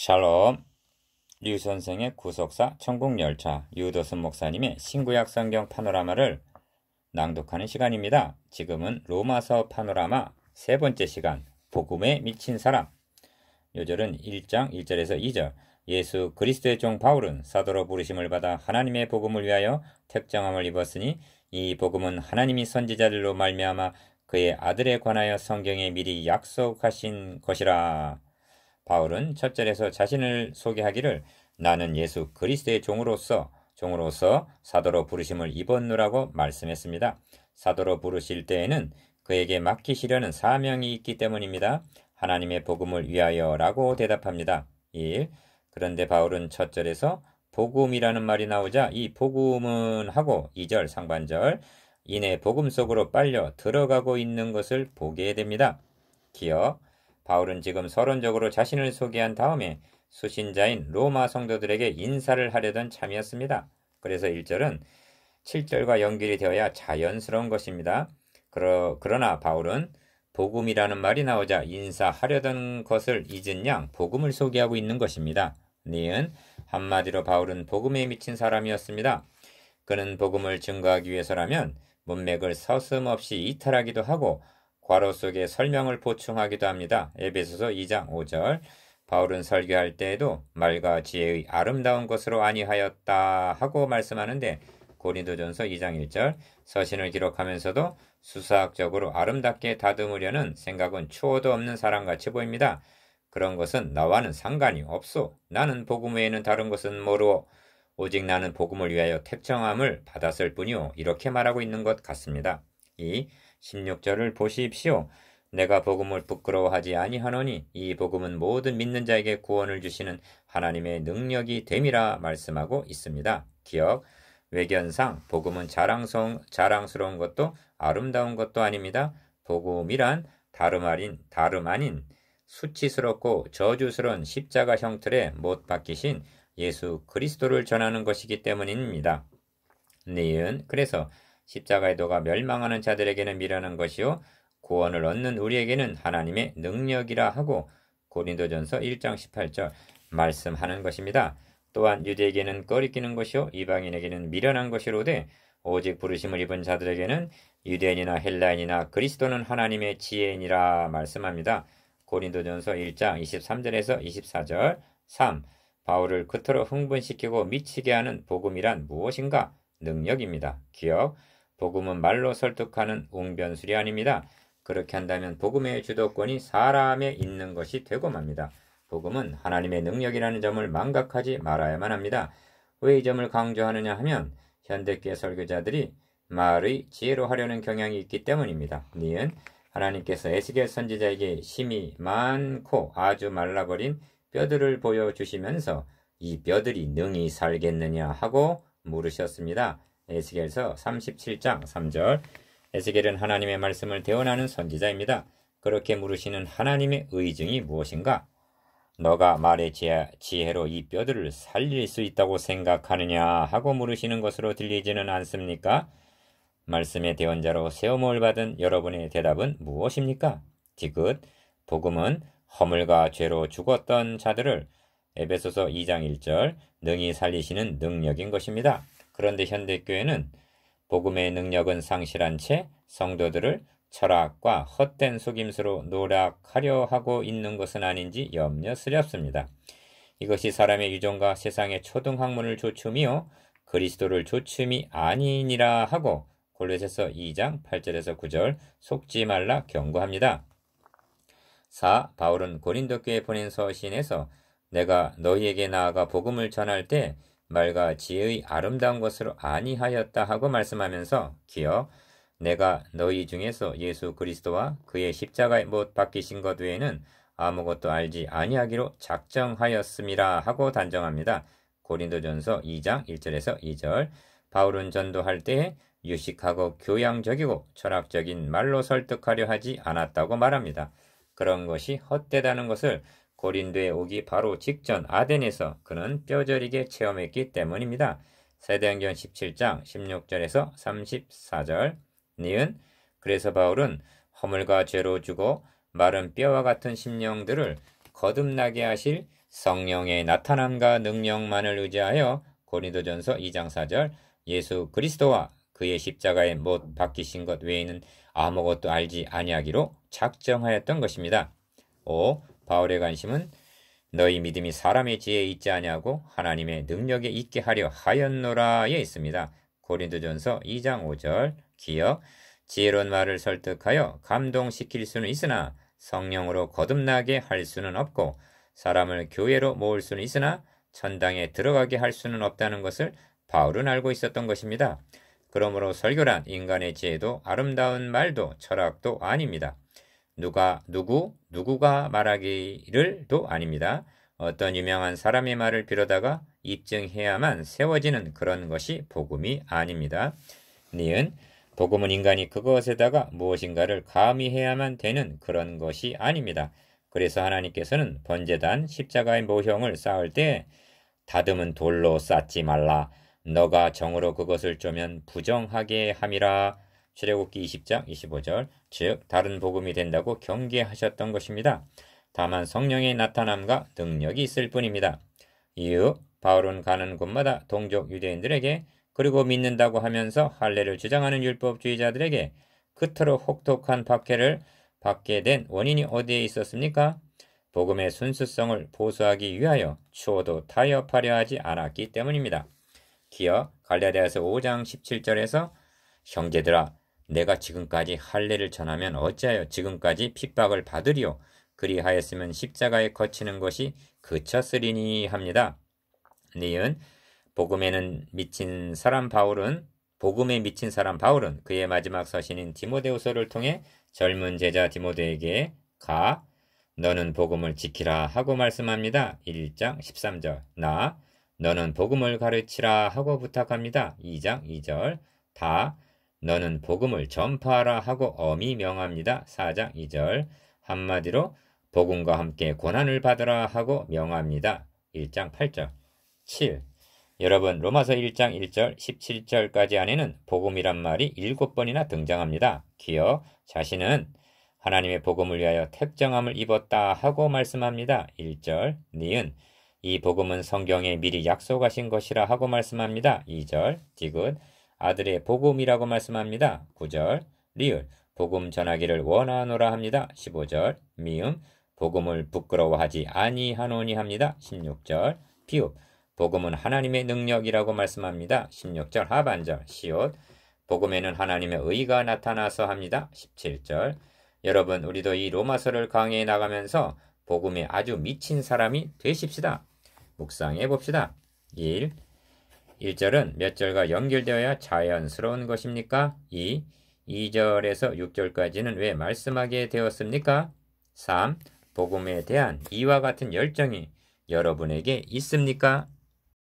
샬롬. 류 선생의 구속사 천국열차 유도순 목사님의 신구약 성경 파노라마를 낭독하는 시간입니다. 지금은 로마서 파노라마 세 번째 시간, 복음에 미친 사람. 요절은 1장 1절에서 2절. 예수 그리스도의 종 바울은 사도로 부르심을 받아 하나님의 복음을 위하여 택정함을 입었으니 이 복음은 하나님이 선지자들로 말미암아 그의 아들에 관하여 성경에 미리 약속하신 것이라. 바울은 첫 절에서 자신을 소개하기를 나는 예수 그리스도의 종으로서 사도로 부르심을 입었노라고 말씀했습니다. 사도로 부르실 때에는 그에게 맡기시려는 사명이 있기 때문입니다. 하나님의 복음을 위하여라고 대답합니다. 1. 그런데 바울은 첫 절에서 복음이라는 말이 나오자 이 복음은 하고 2절 상반절 이내 복음 속으로 빨려 들어가고 있는 것을 보게 됩니다. 기억. 바울은 지금 서론적으로 자신을 소개한 다음에 수신자인 로마 성도들에게 인사를 하려던 참이었습니다. 그래서 1절은 7절과 연결이 되어야 자연스러운 것입니다. 그러나 바울은 복음이라는 말이 나오자 인사하려던 것을 잊은 양 복음을 소개하고 있는 것입니다. 니은 한마디로 바울은 복음에 미친 사람이었습니다. 그는 복음을 증거하기 위해서라면 문맥을 서슴없이 이탈하기도 하고 괄호 속에 설명을 보충하기도 합니다. 에베소서 2장 5절. 바울은 설교할 때에도 말과 지혜의 아름다운 것으로 아니하였다 하고 말씀하는데 고린도전서 2장 1절. 서신을 기록하면서도 수사학적으로 아름답게 다듬으려는 생각은 추호도 없는 사람같이 보입니다. 그런 것은 나와는 상관이 없소. 나는 복음 외에는 다른 것은 모르오. 오직 나는 복음을 위하여 택정함을 받았을 뿐이오. 이렇게 말하고 있는 것 같습니다. 16절을 보십시오. 내가 복음을 부끄러워하지 아니하노니 이 복음은 모든 믿는 자에게 구원을 주시는 하나님의 능력이 됨이라 말씀하고 있습니다. 기억. 외견상 복음은 자랑스러운 것도 아름다운 것도 아닙니다. 복음이란 다름 아닌 수치스럽고 저주스러운 십자가 형틀에 못 박히신 예수 그리스도를 전하는 것이기 때문입니다. 니은 그래서 십자가의 도가 멸망하는 자들에게는 미련한 것이요 구원을 얻는 우리에게는 하나님의 능력이라 하고 고린도전서 1장 18절 말씀하는 것입니다. 또한 유대에게는 꺼리끼는 것이요 이방인에게는 미련한 것이로되 오직 부르심을 입은 자들에게는 유대인이나 헬라인이나 그리스도는 하나님의 지혜이니라 말씀합니다. 고린도전서 1장 23절에서 24절 3. 바울을 그토록 흥분시키고 미치게 하는 복음이란 무엇인가? 능력입니다. 기억. 복음은 말로 설득하는 웅변술이 아닙니다. 그렇게 한다면 복음의 주도권이 사람에 있는 것이 되고 맙니다. 복음은 하나님의 능력이라는 점을 망각하지 말아야만 합니다. 왜 이 점을 강조하느냐 하면 현대계 설교자들이 말의 지혜로 하려는 경향이 있기 때문입니다. 니은 하나님께서 에스겔 선지자에게 심이 많고 아주 말라버린 뼈들을 보여주시면서 이 뼈들이 능히 살겠느냐 하고 물으셨습니다. 에스겔서 37장 3절. 에스겔은 하나님의 말씀을 대언하는 선지자입니다. 그렇게 물으시는 하나님의 의증이 무엇인가? 너가 말의 지혜로 이 뼈들을 살릴 수 있다고 생각하느냐 하고 물으시는 것으로 들리지는 않습니까? 말씀의 대언자로 세움을 받은 여러분의 대답은 무엇입니까? 디귿 복음은 허물과 죄로 죽었던 자들을 에베소서 2장 1절 능히 살리시는 능력인 것입니다. 그런데 현대교회는 복음의 능력은 상실한 채 성도들을 철학과 헛된 속임수로 노력하려 하고 있는 것은 아닌지 염려스럽습니다. 이것이 사람의 유종과 세상의 초등학문을 조춤이요 그리스도를 조춤이 아니니라 하고 골로새서 2장 8절에서 9절 속지 말라 경고합니다. 4. 바울은 고린도 교회에 보낸 서신에서 내가 너희에게 나아가 복음을 전할 때 말과 지혜의 아름다운 것으로 아니하였다 하고 말씀하면서 기억 내가 너희 중에서 예수 그리스도와 그의 십자가에 못 박히신 것 외에는 아무것도 알지 아니하기로 작정하였음이라 하고 단정합니다. 고린도전서 2장 1절에서 2절 바울은 전도할 때 유식하고 교양적이고 철학적인 말로 설득하려 하지 않았다고 말합니다. 그런 것이 헛되다는 것을 고린도에 오기 바로 직전 아덴에서 그는 뼈저리게 체험했기 때문입니다. 사도행전 17장 16절에서 34절 니은 그래서 바울은 허물과 죄로 죽어 마른 뼈와 같은 심령들을 거듭나게 하실 성령의 나타남과 능력만을 의지하여 고린도전서 2장 4절 예수 그리스도와 그의 십자가에 못 박히신 것 외에는 아무것도 알지 아니하기로 작정하였던 것입니다. 5. 바울의 관심은 너희 믿음이 사람의 지혜에 있지 아니하고 하나님의 능력에 있게 하려 하였노라에 있습니다. 고린도전서 2장 5절 기억 지혜로운 말을 설득하여 감동시킬 수는 있으나 성령으로 거듭나게 할 수는 없고 사람을 교회로 모을 수는 있으나 천당에 들어가게 할 수는 없다는 것을 바울은 알고 있었던 것입니다. 그러므로 설교란 인간의 지혜도 아름다운 말도 철학도 아닙니다. 누구가 말하기를도 아닙니다. 어떤 유명한 사람의 말을 빌어다가 입증해야만 세워지는 그런 것이 복음이 아닙니다. 니은 복음은 인간이 그것에다가 무엇인가를 가미해야만 되는 그런 것이 아닙니다. 그래서 하나님께서는 번제단 십자가의 모형을 쌓을 때 다듬은 돌로 쌓지 말라. 너가 정으로 그것을 쪼면 부정하게 함이라. 출애굽기 20장 25절 즉 다른 복음이 된다고 경계하셨던 것입니다. 다만 성령의 나타남과 능력이 있을 뿐입니다. 이후 바울은 가는 곳마다 동족 유대인들에게 그리고 믿는다고 하면서 할례를 주장하는 율법주의자들에게 그토록 혹독한 박해를 받게 된 원인이 어디에 있었습니까? 복음의 순수성을 보수하기 위하여 추호도 타협하려 하지 않았기 때문입니다. 기어 갈라디아서 5장 17절에서 형제들아 내가 지금까지 할례를 전하면 어찌하여 지금까지 핍박을 받으리요? 그리하였으면 십자가에 거치는 것이 그쳤으리니 합니다. 니은 복음에 미친 사람 바울은 그의 마지막 서신인 디모데후서를 통해 젊은 제자 디모데에게 가 너는 복음을 지키라 하고 말씀합니다. 1장 13절 너는 복음을 가르치라 하고 부탁합니다. 2장 2절 너는 복음을 전파하라 하고 엄히 명합니다. 4장 2절 한마디로 복음과 함께 고난을 받으라 하고 명합니다. 1장 8절 7. 여러분 로마서 1장 1절 17절까지 안에는 복음이란 말이 7번이나 등장합니다. 기어 자신은 하나님의 복음을 위하여 택정함을 입었다 하고 말씀합니다. 1절 니은 이 복음은 성경에 미리 약속하신 것이라 하고 말씀합니다. 2절 디귿 아들의 복음이라고 말씀합니다. 9절 리을 복음 전하기를 원하노라 합니다. 15절 미음 복음을 부끄러워하지 아니하노니 합니다. 16절 비읍 복음은 하나님의 능력이라고 말씀합니다. 16절 하반절 시옷 복음에는 하나님의 의가 나타나서 합니다. 17절 여러분 우리도 이 로마서를 강의해 나가면서 복음에 아주 미친 사람이 되십시다. 묵상해 봅시다. 1절은 몇 절과 연결되어야 자연스러운 것입니까? 2절에서 6절까지는 왜 말씀하게 되었습니까? 3. 복음에 대한 이와 같은 열정이 여러분에게 있습니까?